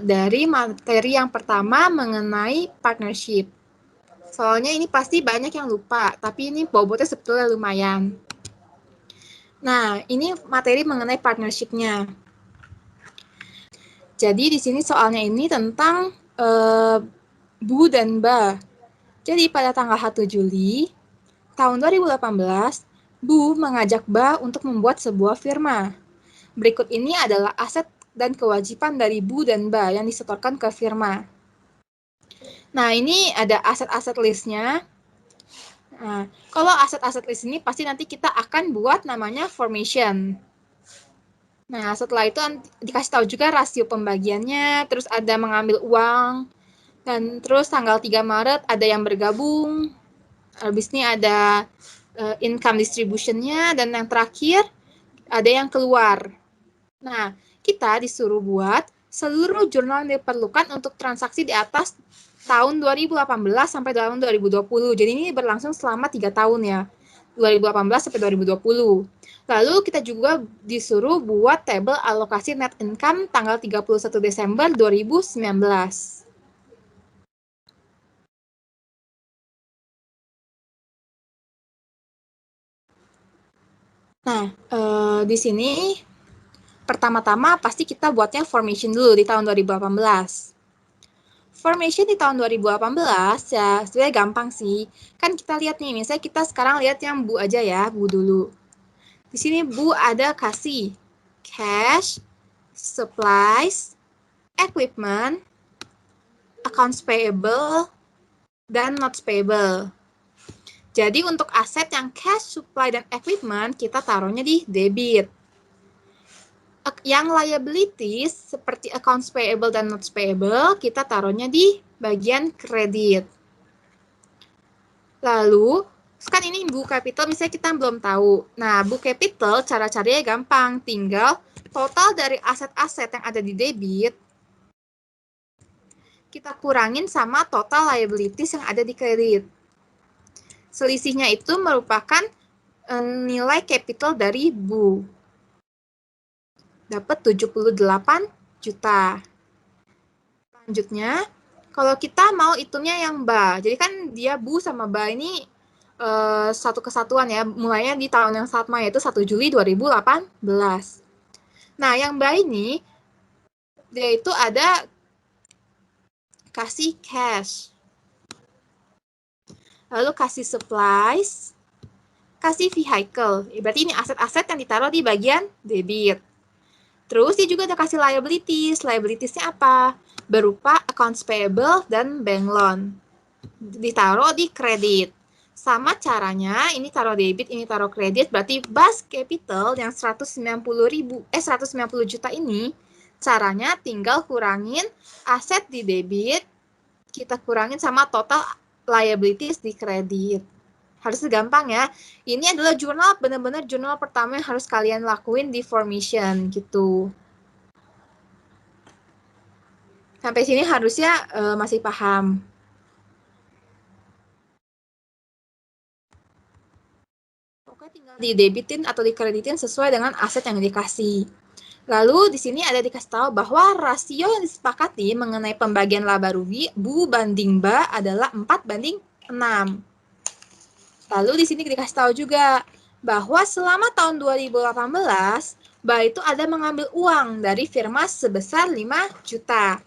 dari materi yang pertama mengenai partnership. Soalnya ini pasti banyak yang lupa, tapi ini bobotnya sebetulnya lumayan. Nah, ini materi mengenai partnership-nya. Jadi di sini soalnya ini tentang Bu dan Ba. Jadi pada tanggal 1 Juli tahun 2018, Bu mengajak Ba untuk membuat sebuah firma. Berikut ini adalah aset dan kewajiban dari Bu dan Ba yang disetorkan ke firma. Nah, ini ada aset-aset listnya. Nah, kalau aset-aset list ini pasti nanti kita akan buat namanya formation. Nah, setelah itu dikasih tahu juga rasio pembagiannya, terus ada mengambil uang, dan terus tanggal 3 Maret ada yang bergabung, habis ini ada income distribution-nya, dan yang terakhir ada yang keluar. Nah, kita disuruh buat seluruh jurnal yang diperlukan untuk transaksi di atas tahun 2018 sampai tahun 2020. Jadi ini berlangsung selama 3 tahun ya. 2018 sampai 2020. Lalu kita juga disuruh buat tabel alokasi net income tanggal 31 Desember 2019. Nah, di sini pertama-tama pasti kita buatnya formation dulu di tahun 2018. Formation di tahun 2018 ya sebenarnya gampang sih. Kan kita lihat nih, misalnya kita sekarang lihat yang Bu aja ya, Bu dulu. Di sini Bu ada kasih cash, supplies, equipment, accounts payable, dan notes payable. Jadi untuk aset yang cash, supply, dan equipment kita taruhnya di debit. Yang liabilities seperti accounts payable dan notes payable kita taruhnya di bagian kredit. Lalu, kan ini book capital misalnya kita belum tahu. Nah, book capital cara-caranya gampang. Tinggal total dari aset-aset yang ada di debit, kita kurangin sama total liabilities yang ada di kredit. Selisihnya itu merupakan nilai capital dari Bu. Dapat 78 juta. Selanjutnya, kalau kita mau hitungnya yang Ba, jadi kan dia Bu sama Ba ini satu kesatuan ya, mulainya di tahun yang sama yaitu 1 Juli 2018. Nah, yang Ba ini, dia itu ada kasih cash, lalu kasih supplies, kasih vehicle, berarti ini aset-aset yang ditaruh di bagian debit. Terus dia juga ada kasih liabilities. Liabilitiesnya apa? Berupa accounts payable dan bank loan. Ditaruh di kredit. Sama caranya, ini taruh debit, ini taruh kredit, berarti base capital yang 190 juta ini, caranya tinggal kurangin aset di debit, kita kurangin sama total liabilities di kredit. Harus gampang ya. Ini adalah jurnal, benar-benar jurnal pertama yang harus kalian lakuin di formation gitu. Sampai sini harusnya masih paham. Pokoknya tinggal didebitin atau dikreditin sesuai dengan aset yang dikasih. Lalu di sini ada dikasih tahu bahwa rasio yang disepakati mengenai pembagian laba rugi Bu banding Ba adalah 4:6. Lalu di sini dikasih tahu juga bahwa selama tahun 2018, Ba itu ada mengambil uang dari firma sebesar 5 juta.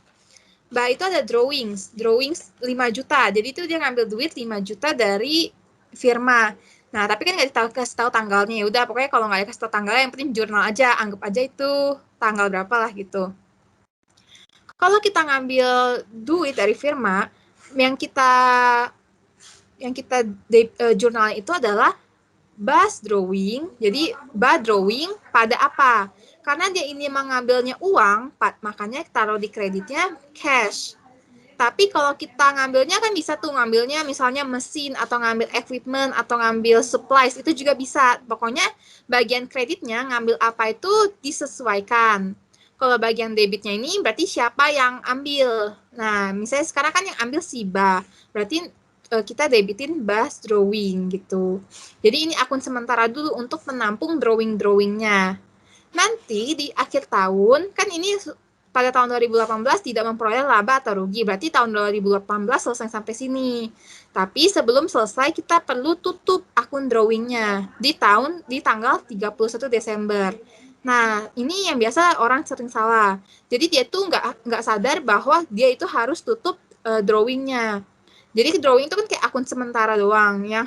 Ba itu ada drawings 5 juta. Jadi itu dia ngambil duit 5 juta dari firma. Nah, tapi kan nggak dikasih tahu tanggalnya. Ya udah, pokoknya kalau nggak dikasih tahu tanggalnya, yang penting jurnal aja. Anggap aja itu tanggal berapa lah gitu. Kalau kita ngambil duit dari firma, yang kita jurnal itu adalah Ba's drawing. Jadi Ba drawing pada apa? Karena dia ini mengambilnya uang, makanya taruh di kreditnya cash. Tapi kalau kita ngambilnya kan bisa tuh ngambilnya misalnya mesin atau ngambil equipment atau ngambil supplies itu juga bisa. Pokoknya bagian kreditnya ngambil apa itu disesuaikan. Kalau bagian debitnya ini berarti siapa yang ambil. Nah, misalnya sekarang kan yang ambil si Ba. Berarti kita debitin Ba's drawing gitu. Jadi ini akun sementara dulu untuk menampung drawing-drawingnya. Nanti di akhir tahun, kan ini pada tahun 2018 tidak memperoleh laba atau rugi. Berarti tahun 2018 selesai sampai sini. Tapi sebelum selesai kita perlu tutup akun drawingnya di tanggal 31 Desember. Nah, ini yang biasa orang sering salah. Jadi dia tuh nggak sadar bahwa dia itu harus tutup drawingnya. Jadi drawing itu kan kayak akun sementara doang, yang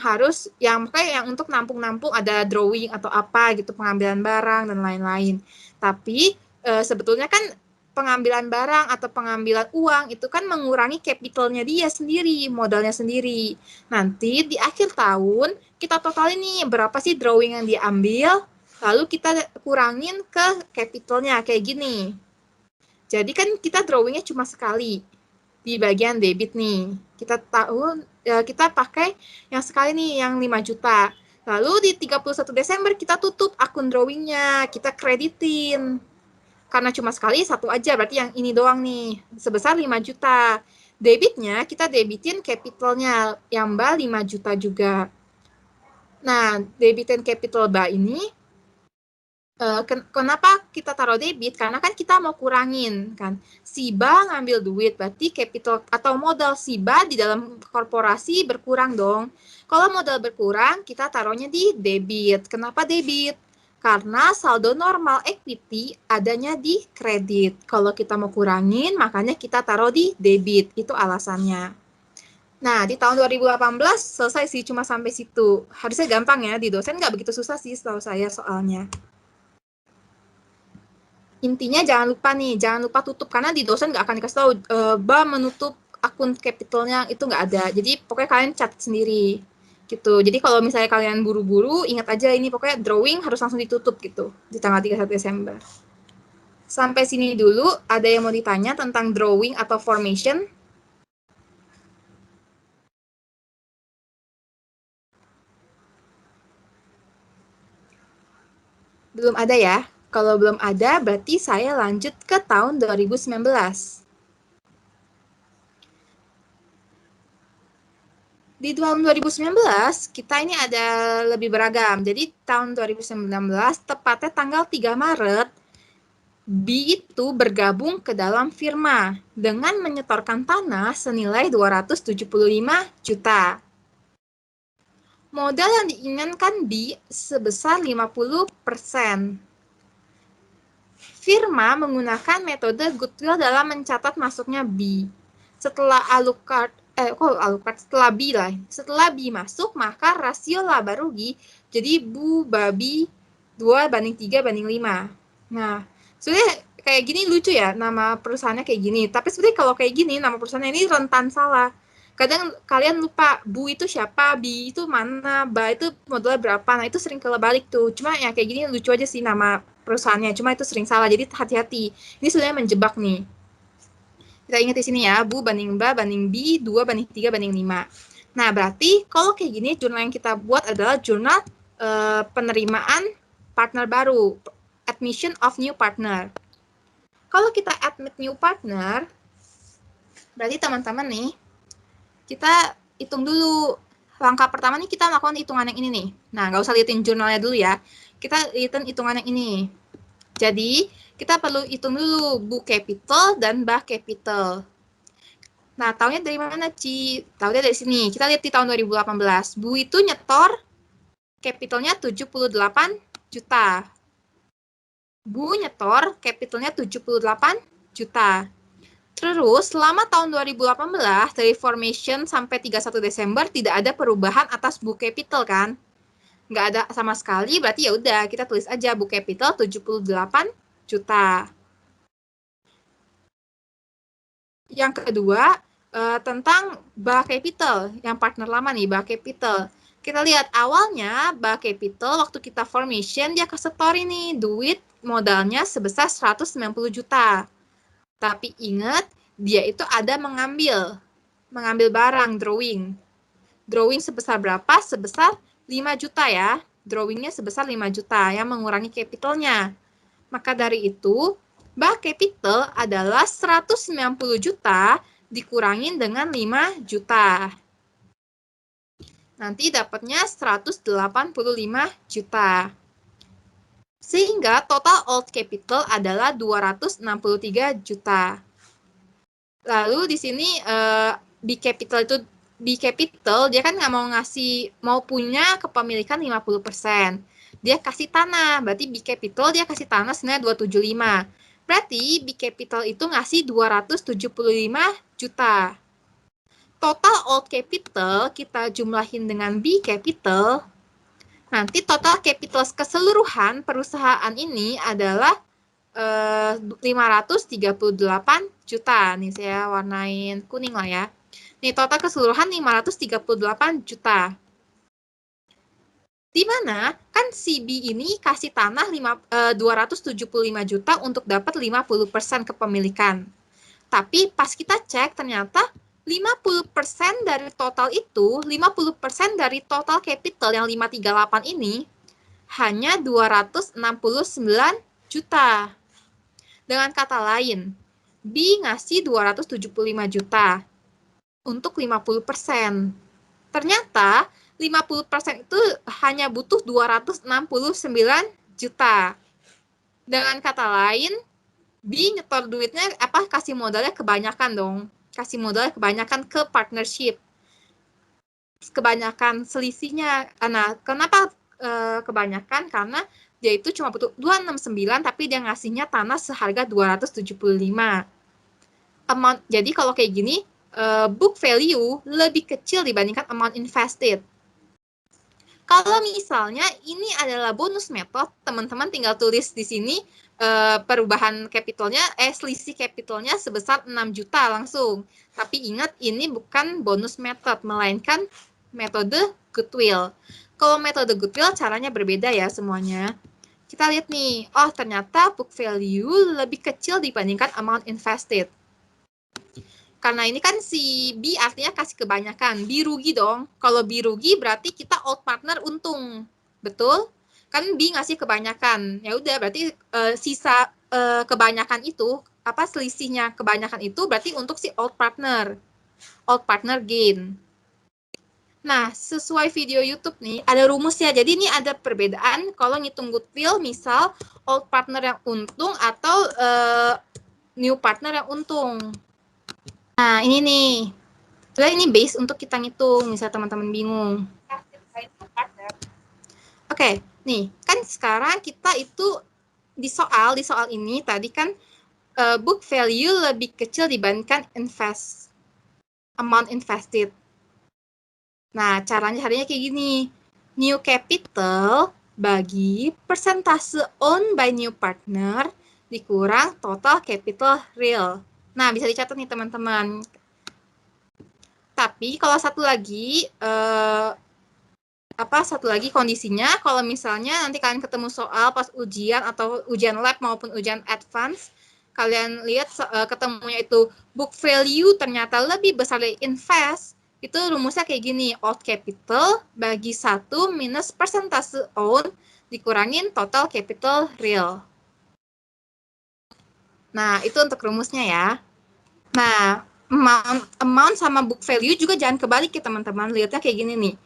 untuk nampung-nampung ada drawing atau apa gitu, pengambilan barang dan lain-lain. Tapi sebetulnya kan pengambilan barang atau pengambilan uang itu kan mengurangi capitalnya dia sendiri, modalnya sendiri. Nanti di akhir tahun kita totalin nih berapa sih drawing yang diambil, lalu kita kurangin ke capitalnya kayak gini. Jadi kan kita drawingnya cuma sekali di bagian debit nih. Kita pakai yang sekali nih, yang 5 juta. Lalu di 31 Desember kita tutup akun drawingnya, kita kreditin. Karena cuma sekali, satu aja, berarti yang ini doang nih, sebesar 5 juta. Debitnya kita debitin capitalnya, yang BA 5 juta juga. Nah, debitin capital BA ini, kenapa kita taruh debit? Karena kan kita mau kurangin kan. Si BA ngambil duit, berarti capital atau modal si BA di dalam korporasi berkurang dong. Kalau modal berkurang, kita taruhnya di debit. Kenapa debit? Karena saldo normal equity adanya di kredit. Kalau kita mau kurangin, makanya kita taruh di debit. Itu alasannya. Nah, di tahun 2018 selesai sih, cuma sampai situ. Harusnya gampang ya, di dosen nggak begitu susah sih setahu saya soalnya. Intinya jangan lupa tutup, karena di dosen nggak akan dikasih tahu BA menutup akun capitalnya, itu nggak ada. Jadi pokoknya kalian catat sendiri gitu. Jadi kalau misalnya kalian buru-buru, ingat aja ini pokoknya drawing harus langsung ditutup gitu di tanggal 31 Desember. Sampai sini dulu, ada yang mau ditanya tentang drawing atau formation? Belum ada ya? Kalau belum ada, berarti saya lanjut ke tahun 2019. Di tahun 2019, kita ini ada lebih beragam. Jadi tahun 2019, tepatnya tanggal 3 Maret, B itu bergabung ke dalam firma dengan menyetorkan tanah senilai 275 juta. Modal yang diinginkan B sebesar 50%. Firma menggunakan metode goodwill dalam mencatat masuknya B. Setelah setelah B masuk, maka rasio laba rugi jadi Bu Babi 2:3:5. Nah, sebenarnya kayak gini lucu ya, nama perusahaannya kayak gini. Tapi sebenarnya kalau kayak gini, nama perusahaannya ini rentan salah. Kadang kalian lupa, Bu itu siapa, B itu mana, Ba itu modalnya berapa. Nah, itu sering kebalik tuh. Cuma ya kayak gini lucu aja sih nama perusahaannya. Cuma itu sering salah, jadi hati-hati. Ini sebenarnya menjebak nih. Kita ingat di sini ya, Bu banding Ba banding B, 2:3:5. Nah, berarti kalau kayak gini, jurnal yang kita buat adalah jurnal penerimaan partner baru, admission of new partner. Kalau kita admit new partner, berarti teman-teman nih, kita hitung dulu. Langkah pertama nih kita melakukan hitungan yang ini nih. Nah, nggak usah liatin jurnalnya dulu ya. Kita liatin hitungan yang ini. Jadi, kita perlu hitung dulu book capital dan bah capital. Nah, tahunnya dari mana, Ci? Tahunnya dari sini. Kita lihat di tahun 2018. Bu itu nyetor capitalnya 78 juta. Bu nyetor capitalnya 78 juta. Terus, selama tahun 2018, dari formation sampai 31 Desember, tidak ada perubahan atas book capital, kan? Nggak ada sama sekali, berarti ya udah, kita tulis aja book capital 78 juta. Yang kedua, tentang BA Capital, yang partner lama nih, BA Capital. Kita lihat awalnya BA Capital waktu kita formation dia kesetor ini duit modalnya sebesar 190 juta. Tapi ingat, dia itu ada mengambil barang drawing. Drawing sebesar berapa? Sebesar 5 juta ya. Drawingnya sebesar 5 juta yang mengurangi capitalnya. Maka dari itu, BA Capital adalah 190 juta dikurangin dengan 5 juta. Nanti dapatnya 185 juta. Sehingga total old capital adalah 263 juta. Lalu di sini B capital dia kan nggak mau mau punya kepemilikan 50%. Dia kasih tanah, berarti B capital dia kasih tanah senilai 275. Berarti B capital itu ngasih 275 juta. Total old capital kita jumlahin dengan B capital. Nanti total capital keseluruhan perusahaan ini adalah 538 juta. Nih saya warnain kuning lah ya. Nih total keseluruhan 538 juta. Di mana kan si B ini kasih tanah 275 juta untuk dapat 50% kepemilikan. Tapi pas kita cek ternyata 50% dari total itu, 50% dari total capital yang 538 ini hanya 269 juta. Dengan kata lain, B ngasih 275 juta untuk 50%. Ternyata 50% itu hanya butuh 269 juta. Dengan kata lain, B nyetor duitnya kasih modalnya kebanyakan dong. Kasih modalnya kebanyakan ke partnership. Kebanyakan selisihnya. Nah, kenapa kebanyakan? Karena dia itu cuma butuh 269 tapi dia ngasihnya tanah seharga 275. Jadi kalau kayak gini book value lebih kecil dibandingkan amount invested. Kalau misalnya ini adalah bonus method, teman-teman tinggal tulis di sini perubahan capitalnya, selisih capitalnya sebesar 6 juta langsung. Tapi ingat ini bukan bonus method, melainkan metode goodwill. Kalau metode goodwill caranya berbeda ya semuanya. Kita lihat nih, oh ternyata book value lebih kecil dibandingkan amount invested. Karena ini kan si B artinya kasih kebanyakan, B rugi dong. Kalau B rugi berarti kita old partner untung, betul? Kan B ngasih kebanyakan, ya udah berarti sisa kebanyakan itu selisihnya kebanyakan itu berarti untuk si old partner gain. Nah, sesuai video YouTube nih, ada rumusnya. Jadi ini ada perbedaan kalau ngitung goodwill, misal old partner yang untung atau new partner yang untung. Nah, ini nih. Jadi ini base untuk kita ngitung, misal teman-teman bingung. Oke, nih, kan sekarang kita itu di soal ini tadi kan book value lebih kecil dibandingkan amount invested. Nah, carinya kayak gini. New capital bagi persentase owned by new partner dikurang total capital real. Nah, bisa dicatat nih teman-teman. Tapi kalau satu lagi kondisinya, kalau misalnya nanti kalian ketemu soal pas ujian atau ujian lab maupun ujian advance, kalian lihat ketemunya itu book value ternyata lebih besar dari invest, itu rumusnya kayak gini, old capital bagi 1 minus persentase own dikurangin total capital real. Nah, itu untuk rumusnya ya. Nah, amount sama book value juga jangan kebalik ya teman-teman, lihatnya kayak gini nih.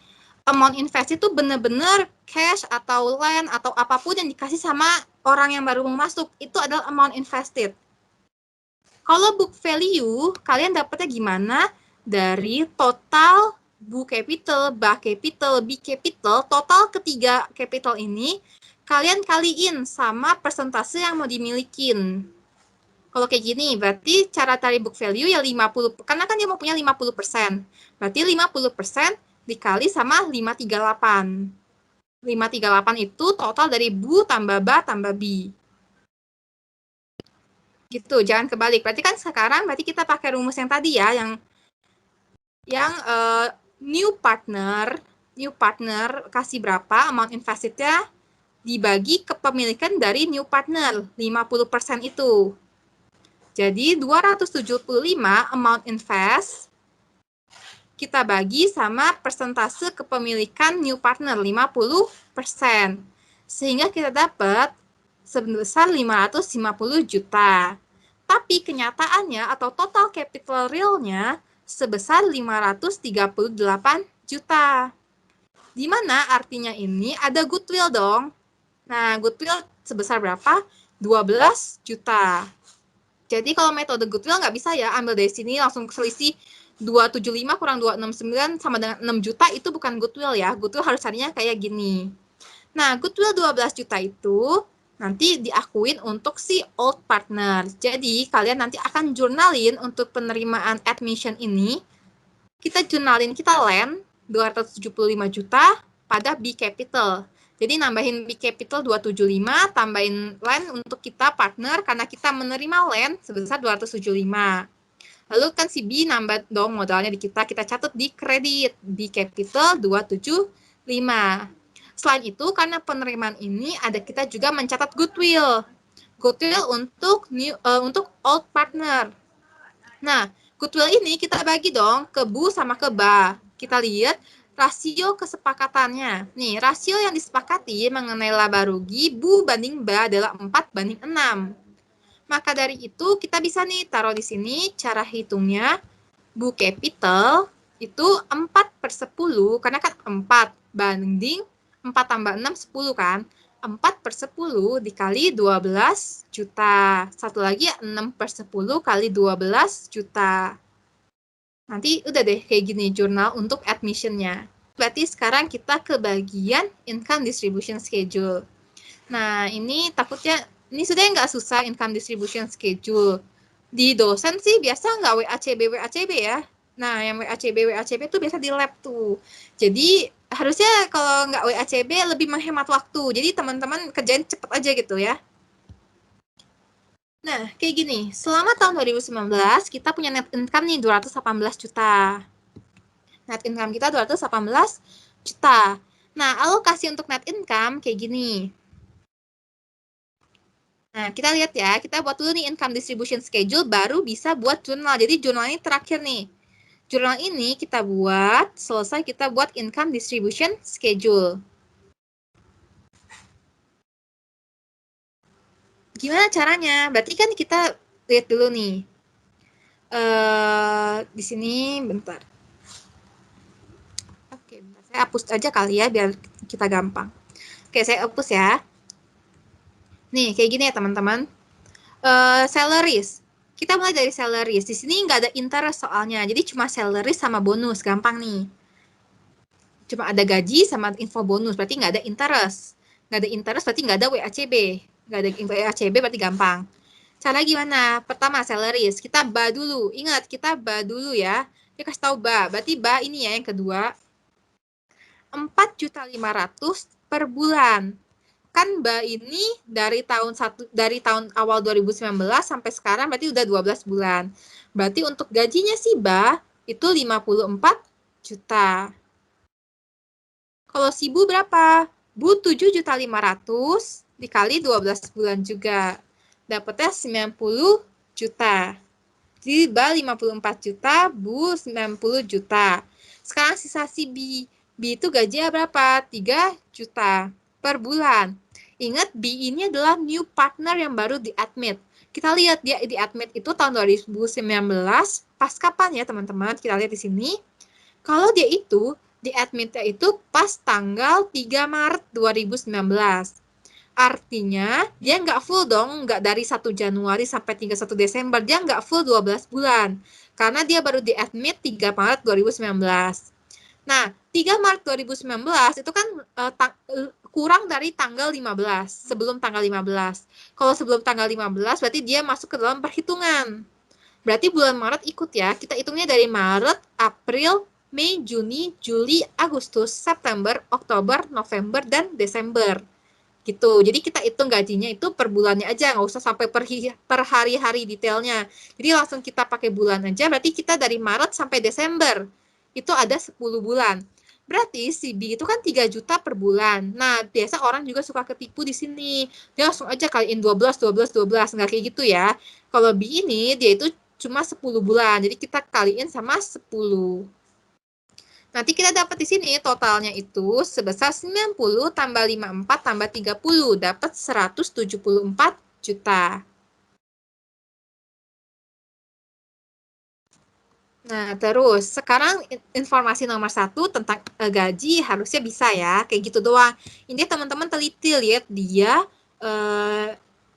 Amount invest itu benar-benar cash atau land atau apapun yang dikasih sama orang yang baru mau masuk, itu adalah amount invested. Kalau book value, kalian dapatnya gimana? Dari total book capital, bah capital, B capital, total ketiga capital ini, kalian kaliin sama persentase yang mau dimilikin. Kalau kayak gini, berarti cara cari book value ya 50, karena kan dia mau punya 50%. Berarti 50% dikali sama 538. 538 itu total dari Bu tambah Ba tambah Bi. Gitu, jangan kebalik. Berarti kan sekarang berarti kita pakai rumus yang tadi ya, yang new partner kasih berapa amount investednya dibagi kepemilikan dari new partner, 50% itu. Jadi 275 amount invest kita bagi sama persentase kepemilikan new partner 50%. Sehingga kita dapat sebesar 550 juta. Tapi kenyataannya atau total capital realnya sebesar 538 juta. Di mana artinya ini ada goodwill dong. Nah, goodwill sebesar berapa? 12 juta. Jadi kalau metode goodwill nggak bisa ya ambil dari sini langsung selisih 275 kurang 269 sama dengan 6 juta, itu bukan goodwill ya. Goodwill harus carinya kayak gini. Nah, goodwill 12 juta itu nanti diakuin untuk si old partner. Jadi, kalian nanti akan jurnalin untuk penerimaan admission ini. Kita jurnalin, kita lend 275 juta pada B capital. Jadi nambahin B capital 275, tambahin land untuk kita partner karena kita menerima land sebesar 275. Lalu kan si B nambah dong modalnya di kita catat di kredit B capital 275. Selain itu karena penerimaan ini ada kita juga mencatat goodwill. Goodwill untuk old partner. Nah, goodwill ini kita bagi dong ke Bu sama ke Ba. Kita lihat rasio kesepakatannya. Nih, rasio yang disepakati mengenai laba rugi Bu banding Ba adalah 4:6. Maka dari itu kita bisa nih taruh di sini cara hitungnya. Bu capital itu 4/10, karena kan 4 banding 4 tambah 6, 10 kan. 4/10 dikali 12 juta. Satu lagi 6/10 kali 12 juta. Nanti udah deh kayak gini jurnal untuk admission-nya. Berarti sekarang kita ke bagian income distribution schedule. Nah, ini takutnya, ini sudah nggak susah income distribution schedule. Di dosen sih biasa nggak WACB ya. Nah, yang WACB itu biasa di lab tuh. Jadi, harusnya kalau nggak WACB lebih menghemat waktu. Jadi, teman-teman kerjain cepet aja gitu ya. Nah, kayak gini. Selama tahun 2019, kita punya net income nih 218 juta. Net income kita 218 juta. Nah, alokasi untuk net income kayak gini. Nah, kita lihat ya, kita buat dulu nih income distribution schedule, baru bisa buat jurnal. Jadi, jurnal ini terakhir nih. Jurnal ini kita buat, selesai kita buat income distribution schedule. Gimana caranya? Berarti kan kita lihat dulu nih. Di sini, bentar. Oke, bentar. Saya hapus aja kali ya, biar kita gampang. Oke, saya hapus ya. Nih, kayak gini ya teman-teman. Salaries. Kita mulai dari salaries. Di sini nggak ada interest soalnya. Jadi cuma salaries sama bonus. Gampang nih. Cuma ada gaji sama info bonus. Berarti nggak ada interest. Nggak ada interest berarti nggak ada WACB. Nggak ada WACB berarti gampang. Cara gimana? Pertama, salaries. Kita ba dulu. Ingat, kita ba dulu ya. Dia kasih tahu ba. Berarti ba ini ya yang kedua. 4.500.000 per bulan. Kan Ba ini dari tahun awal 2019 sampai sekarang berarti udah 12 bulan. Berarti untuk gajinya si Ba itu 54 juta. Kalau si Bu berapa? Bu 7.500.000 dikali 12 bulan juga. Dapatnya 90 juta. Jadi Ba 54 juta, Bu 90 juta. Sekarang sisa si B. B itu gajinya berapa? 3 juta per bulan. Ingat, B ini adalah new partner yang baru di-admit. Kita lihat dia di-admit itu tahun 2019, pas kapan ya teman-teman? Kita lihat di sini. Kalau dia itu, di-admitnya itu pas tanggal 3 Maret 2019. Artinya, dia nggak full dong, nggak dari 1 Januari sampai 31 Desember. Dia nggak full 12 bulan. Karena dia baru di-admit 3 Maret 2019. Nah, 3 Maret 2019 itu kan kurang dari tanggal 15, sebelum tanggal 15. Kalau sebelum tanggal 15, berarti dia masuk ke dalam perhitungan. Berarti bulan Maret ikut ya, kita hitungnya dari Maret, April, Mei, Juni, Juli, Agustus, September, Oktober, November, dan Desember. Gitu. Jadi kita hitung gajinya itu per bulannya aja, nggak usah sampai per hari-hari detailnya. Jadi langsung kita pakai bulan aja, berarti kita dari Maret sampai Desember. Itu ada 10 bulan. Berarti si B itu kan 3 juta per bulan. Nah, biasa orang juga suka ketipu di sini. Dia langsung aja kaliin 12, 12, 12. Nggak kayak gitu ya. Kalau B ini, dia itu cuma 10 bulan. Jadi kita kaliin sama 10. Nanti kita dapat di sini totalnya itu sebesar 90 tambah 54 tambah 30. Dapat 174 juta. Nah, terus sekarang informasi nomor 1 tentang gaji harusnya bisa ya, kayak gitu doang. Ini teman-teman teliti lihat dia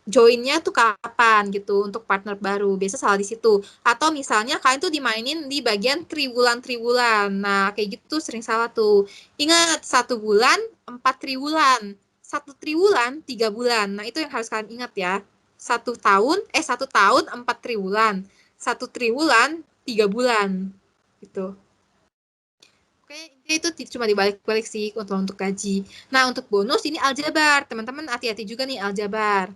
joinnya tuh kapan gitu untuk partner baru. Biasa salah di situ. Atau misalnya kalian tuh dimainin di bagian triwulan. Nah, kayak gitu sering salah tuh. Ingat, 1 bulan 4 triwulan. 1 triwulan 3 bulan. Nah, itu yang harus kalian ingat ya. 1 tahun 4 triwulan. 1 triwulan 3 bulan. Gitu. Oke, itu cuma dibalik-balik sih untuk gaji. Nah, untuk bonus ini aljabar. Teman-teman hati-hati juga nih aljabar.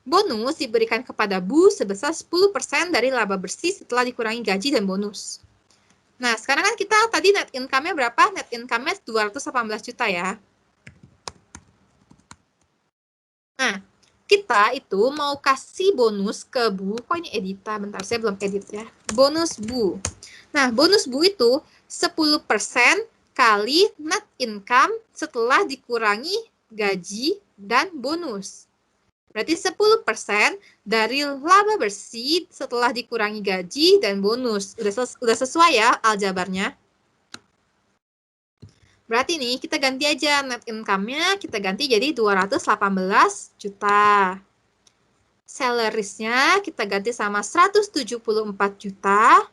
Bonus diberikan kepada Bu sebesar 10% dari laba bersih setelah dikurangi gaji dan bonus. Nah, sekarang kan kita tadi net income-nya berapa? Net income-nya 218 juta ya. Nah, kita itu mau kasih bonus ke Bu. Kok ini Edita? Bentar, saya belum edit ya. Bonus Bu. Nah, bonus Bu itu 10% kali net income setelah dikurangi gaji dan bonus. Berarti 10% dari laba bersih setelah dikurangi gaji dan bonus. Udah sesuai ya aljabarnya? Berarti nih kita ganti aja net income-nya, kita ganti jadi 218 juta. Salariesnya kita ganti sama 174 juta.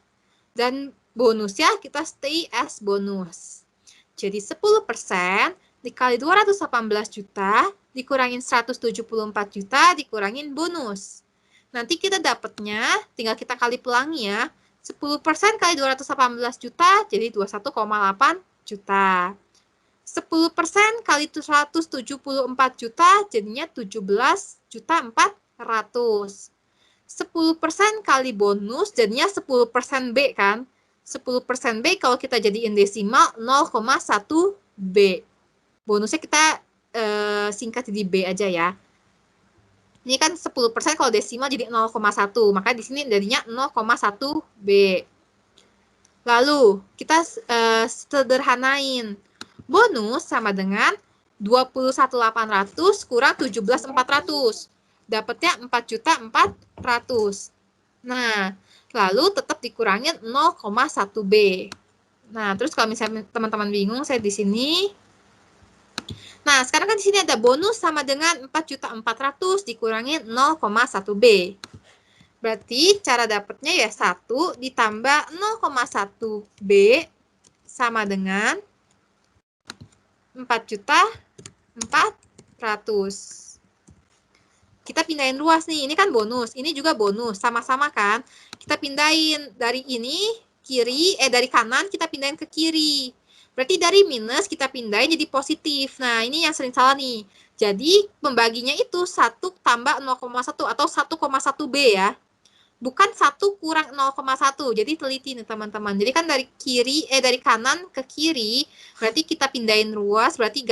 Dan bonusnya kita stay as bonus. Jadi 10% dikali 218 juta, dikurangin 174 juta, dikurangin bonus. Nanti kita dapatnya, tinggal kita kali pelangi ya, 10% kali 218 juta, jadi 21,8 juta. 10% kali 174 juta, jadinya 17 juta 400. 10% kali bonus, jadinya 10% B kan. 10% B kalau kita jadiin desimal 0,1 B. Bonusnya kita singkat jadi B aja ya. Ini kan 10% kalau desimal jadi 0,1, maka di sini jadinya 0,1 B. Lalu kita sederhanain. Bonus sama dengan 21.800 kurang 17.400. Dapatnya 4.400. Nah, lalu tetap dikurangin 0,1 B. Nah, terus kalau misalnya teman-teman bingung, saya di sini. Nah, sekarang kan di sini ada bonus sama dengan 4.400 dikurangin 0,1 B. Berarti cara dapatnya ya 1 ditambah 0,1 B sama dengan 4.400. Kita pindahin ruas nih, ini kan bonus, ini juga bonus, sama-sama kan. Kita pindahin dari ini kiri, dari kanan kita pindahin ke kiri. Berarti dari minus kita pindahin jadi positif. Nah, ini yang sering salah nih. Jadi pembaginya itu 1 tambah 0,1 atau 1,1 B ya. Bukan 1 kurang 0,1. Jadi teliti nih teman-teman. Jadi kan dari dari kanan ke kiri, berarti kita pindahin ruas, berarti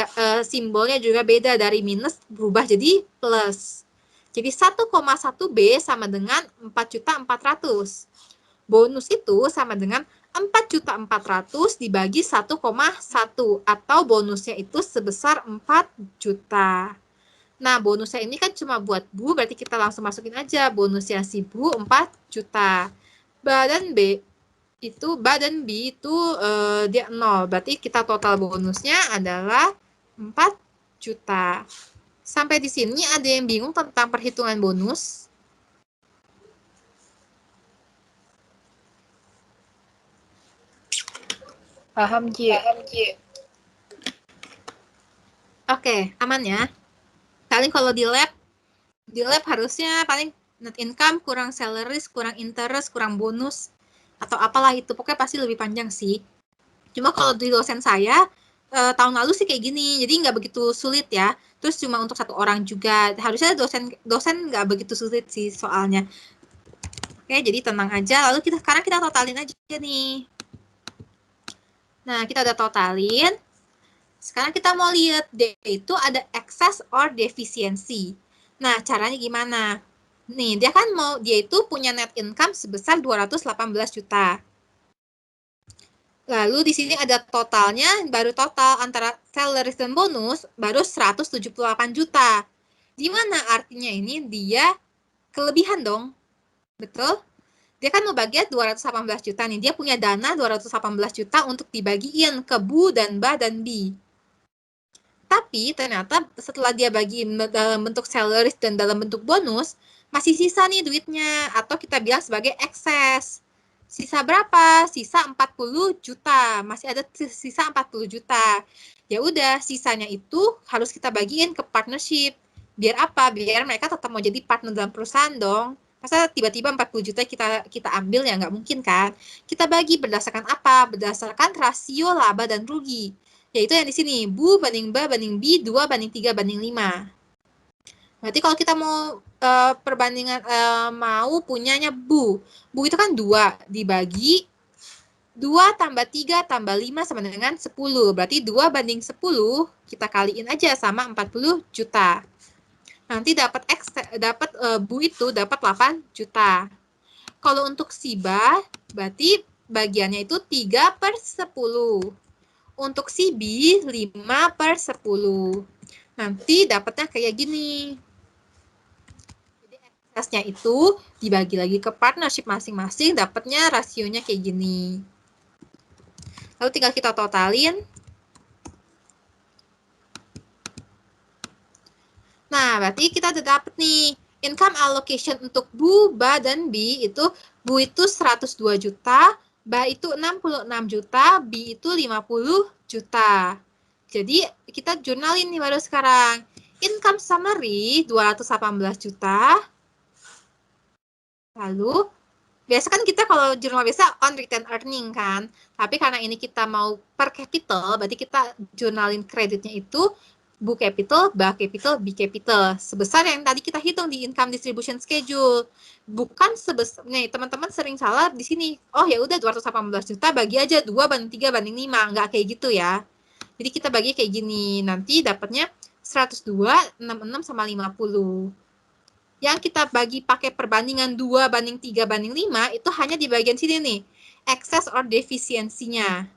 simbolnya juga beda, dari minus berubah jadi plus. Jadi 1,1 B sama dengan 4.400. Bonus itu sama dengan 4.400 dibagi 1,1 atau bonusnya itu sebesar 4 juta. Nah, bonusnya ini kan cuma buat Bu, berarti kita langsung masukin aja bonusnya si Bu 4 juta. Badan B itu dia 0, berarti kita total bonusnya adalah 4 juta. Sampai di sini ada yang bingung tentang perhitungan bonus? Paham, Ci. Oke, aman ya. Paling kalau di lab harusnya paling net income kurang salaries, kurang interest, kurang bonus, atau apalah itu. Pokoknya pasti lebih panjang sih. Cuma kalau di dosen saya, tahun lalu sih kayak gini, jadi nggak begitu sulit ya. Terus cuma untuk 1 orang juga. Harusnya dosen nggak begitu sulit sih soalnya. Oke, jadi tenang aja. Lalu sekarang kita totalin aja nih. Nah, kita udah totalin. Sekarang kita mau lihat D itu ada excess or deficiency. Nah, caranya gimana? Nih, dia itu punya net income sebesar 218 juta. Lalu di sini ada totalnya, baru total antara salaries dan bonus baru 178 juta. Di mana artinya ini dia kelebihan dong. Betul? Dia kan mau bagi 218 juta nih. Dia punya dana 218 juta untuk dibagiin ke Bu dan Ba dan Bi. Tapi ternyata setelah dia bagi dalam bentuk salaries dan dalam bentuk bonus, masih sisa nih duitnya, atau kita bilang sebagai excess. Sisa berapa? Sisa 40 juta. Masih ada sisa 40 juta. Ya udah, sisanya itu harus kita bagiin ke partnership. Biar apa? Biar mereka tetap mau jadi partner dalam perusahaan dong. Masa tiba-tiba 40 juta kita ambil, ya nggak mungkin kan? Kita bagi berdasarkan apa? Berdasarkan rasio laba dan rugi. Yaitu yang di sini, Bu banding Ba banding B, 2 banding 3 banding 5. Berarti kalau kita mau perbandingan mau punyanya Bu. Bu itu kan 2 dibagi 2 tambah 3 tambah 5 sama dengan 10. Berarti 2 banding 10 kita kaliin aja sama 40 juta. Nanti dapat Bu itu dapat 8 juta. Kalau untuk si Ba, berarti bagiannya itu 3/10. Untuk si B, 5/10. Nanti dapatnya kayak gini. Jadi excess-nya itu dibagi lagi ke partnership masing-masing, dapatnya rasionya kayak gini. Lalu tinggal kita totalin. Nah, berarti kita udah dapet nih. Income allocation untuk Bu, Ba, dan B itu, Bu itu 102 juta, Ba itu 66 juta, B itu 50 juta. Jadi, kita jurnalin nih baru sekarang. Income summary 218 juta. Lalu, biasa kan kita kalau jurnal biasa on return earning kan. Tapi karena ini kita mau per capital, berarti kita jurnalin kreditnya itu Bu capital, Ba capital, B capital. Sebesar yang tadi kita hitung di income distribution schedule. Bukan sebesar, nih teman-teman sering salah di sini. Oh ya udah 218 juta bagi aja 2 banding 3 banding 5. Nggak kayak gitu ya. Jadi kita bagi kayak gini. Nanti dapatnya 102, 66 sama 50. Yang kita bagi pakai perbandingan 2 banding 3 banding 5 itu hanya di bagian sini nih. Excess or defisiensinya.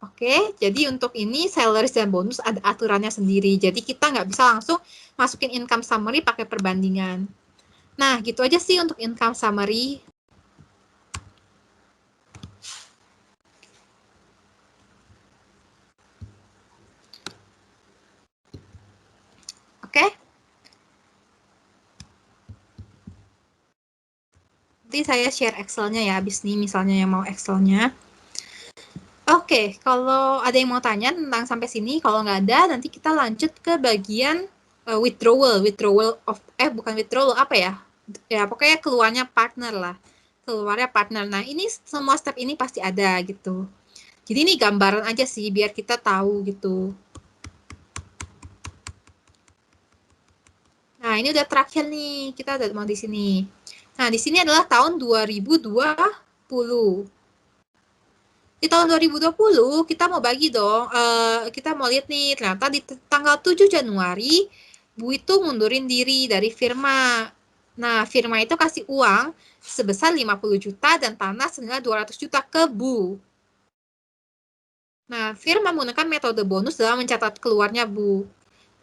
Oke, jadi untuk ini salaries dan bonus ada aturannya sendiri. Jadi kita nggak bisa langsung masukin income summary pakai perbandingan. Nah, gitu aja sih untuk income summary. Oke. Nanti saya share Excel-nya ya, abis ini misalnya yang mau Excel-nya. Oke, kalau ada yang mau tanya tentang sampai sini, kalau nggak ada, nanti kita lanjut ke bagian withdrawal of, bukan withdrawal, apa ya? Ya, pokoknya keluarnya partner lah. Keluarnya partner. Nah, ini semua step ini pasti ada gitu. Jadi ini gambaran aja sih, biar kita tahu gitu. Nah, ini udah terakhir nih, kita udah mau di sini. Nah, di sini adalah tahun 2020. Di tahun 2020 kita mau bagi dong, kita mau lihat nih, ternyata di tanggal 7 Januari, Bu itu mundurin diri dari firma. Nah, firma itu kasih uang sebesar 50 juta dan tanah senilai 200 juta ke Bu. Nah, firma menggunakan metode bonus dalam mencatat keluarnya Bu.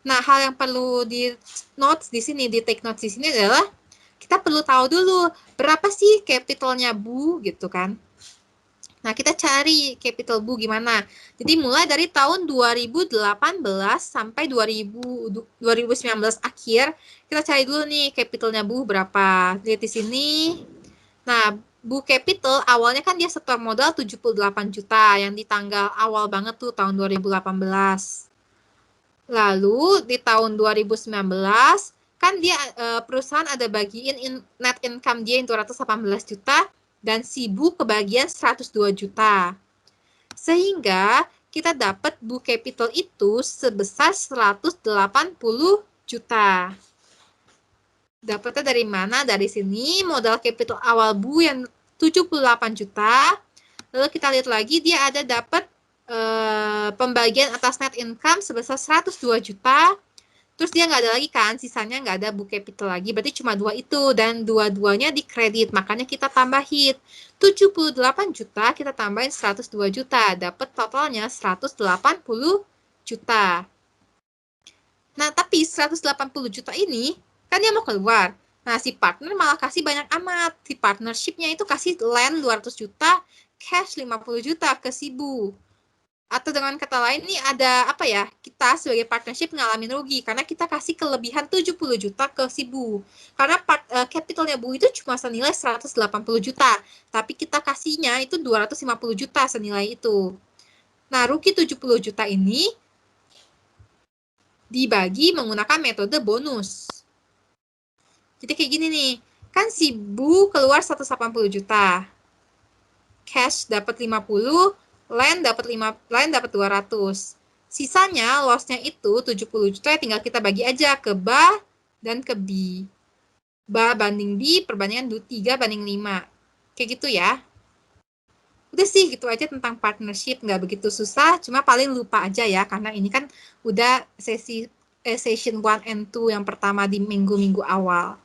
Nah, hal yang perlu di notes di sini, di take notes di sini adalah kita perlu tahu dulu berapa sih capitalnya Bu gitu kan. Nah, kita cari capital Bu gimana. Jadi mulai dari tahun 2018 sampai 2019 akhir, kita cari dulu nih capitalnya Bu berapa. Lihat di sini. Nah, Bu Capital awalnya kan dia setor modal 78 juta yang di tanggal awal banget tuh tahun 2018. Lalu di tahun 2019 kan dia perusahaan ada bagiin net income dia yang 218 juta dan si Bu kebagian 102 juta. Sehingga kita dapat Bu Capital itu sebesar 180 juta. Dapatnya dari mana? Dari sini modal capital awal Bu yang 78 juta. Lalu kita lihat lagi dia ada dapat pembagian atas net income sebesar 102 juta. Terus dia nggak ada lagi kan, sisanya nggak ada book capital lagi, berarti cuma 2 itu, dan dua-duanya di kredit, makanya kita tambahin 78 juta, kita tambahin 102 juta, dapat totalnya 180 juta. Nah, tapi 180 juta ini, kan dia mau keluar. Nah, si partner malah kasih banyak amat. Si partnership-nya itu kasih land 200 juta, cash 50 juta ke si Bu. Atau dengan kata lain nih ada apa ya, kita sebagai partnership ngalamin rugi karena kita kasih kelebihan 70 juta ke si Bu. Karena capitalnya Bu itu cuma senilai 180 juta, tapi kita kasihnya itu 250 juta senilai itu. Nah, rugi 70 juta ini dibagi menggunakan metode bonus. Jadi kayak gini nih, kan si Bu keluar 180 juta. Cash dapat 50, land dapat 200. Sisanya loss-nya itu 70 juta, tinggal kita bagi aja ke BA dan ke B. BA banding B perbandingan 3 banding 5. Kayak gitu ya. Udah sih gitu aja tentang partnership, nggak begitu susah, cuma paling lupa aja ya karena ini kan udah session 1 and 2 yang pertama di minggu-minggu awal.